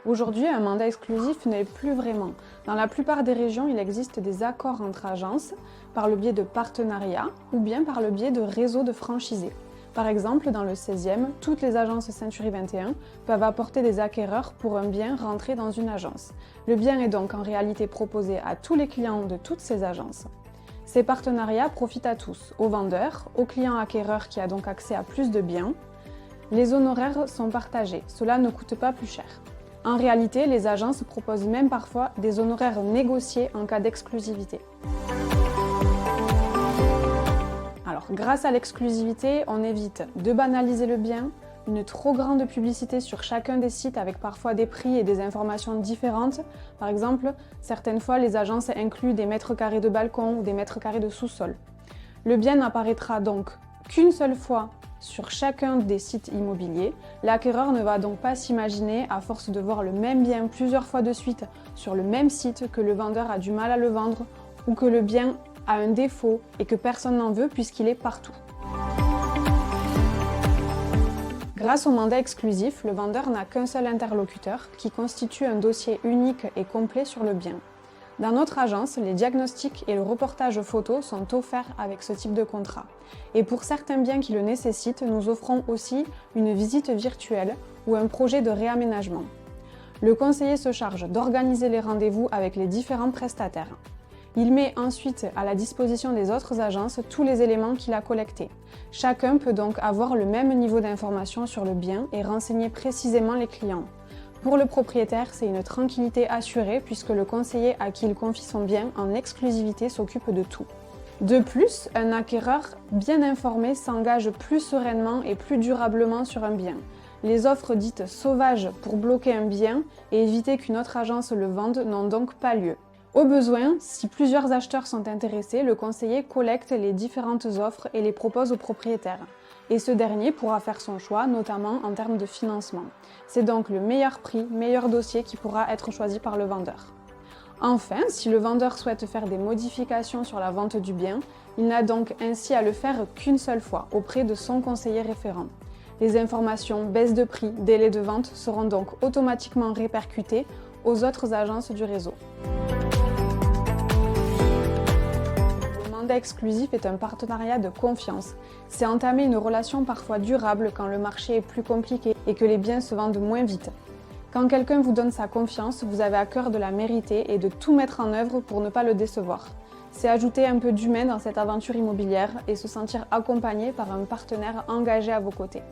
Aujourd'hui, un mandat exclusif n'est plus vraiment. Dans la plupart des régions, il existe des accords entre agences par le biais de partenariats ou bien par le biais de réseaux de franchisés. Par exemple, dans le 16e, toutes les agences Century 21 peuvent apporter des acquéreurs pour un bien rentré dans une agence. Le bien est donc en réalité proposé à tous les clients de toutes ces agences. Ces partenariats profitent à tous, aux vendeurs, aux clients acquéreurs qui a donc accès à plus de biens. Les honoraires sont partagés, cela ne coûte pas plus cher. En réalité, les agences proposent même parfois des honoraires négociés en cas d'exclusivité. Alors, grâce à l'exclusivité, on évite de banaliser le bien, une trop grande publicité sur chacun des sites avec parfois des prix et des informations différentes. Par exemple, certaines fois, les agences incluent des mètres carrés de balcon ou des mètres carrés de sous-sol. Le bien n'apparaîtra donc qu'une seule fois sur chacun des sites immobiliers. L'acquéreur ne va donc pas s'imaginer, à force de voir le même bien plusieurs fois de suite sur le même site, que le vendeur a du mal à le vendre ou que le bien a un défaut et que personne n'en veut puisqu'il est partout. Grâce au mandat exclusif, le vendeur n'a qu'un seul interlocuteur qui constitue un dossier unique et complet sur le bien. Dans notre agence, les diagnostics et le reportage photo sont offerts avec ce type de contrat. Et pour certains biens qui le nécessitent, nous offrons aussi une visite virtuelle ou un projet de réaménagement. Le conseiller se charge d'organiser les rendez-vous avec les différents prestataires. Il met ensuite à la disposition des autres agences tous les éléments qu'il a collectés. Chacun peut donc avoir le même niveau d'information sur le bien et renseigner précisément les clients. Pour le propriétaire, c'est une tranquillité assurée puisque le conseiller à qui il confie son bien en exclusivité s'occupe de tout. De plus, un acquéreur bien informé s'engage plus sereinement et plus durablement sur un bien. Les offres dites sauvages pour bloquer un bien et éviter qu'une autre agence le vende n'ont donc pas lieu. Au besoin, si plusieurs acheteurs sont intéressés, le conseiller collecte les différentes offres et les propose au propriétaire. Et ce dernier pourra faire son choix, notamment en termes de financement. C'est donc le meilleur prix, meilleur dossier qui pourra être choisi par le vendeur. Enfin, si le vendeur souhaite faire des modifications sur la vente du bien, il n'a donc ainsi à le faire qu'une seule fois, auprès de son conseiller référent. Les informations baisse de prix, délai de vente seront donc automatiquement répercutées aux autres agences du réseau. Le mandat exclusif est un partenariat de confiance. C'est entamer une relation parfois durable quand le marché est plus compliqué et que les biens se vendent moins vite. Quand quelqu'un vous donne sa confiance, vous avez à cœur de la mériter et de tout mettre en œuvre pour ne pas le décevoir. C'est ajouter un peu d'humain dans cette aventure immobilière et se sentir accompagné par un partenaire engagé à vos côtés.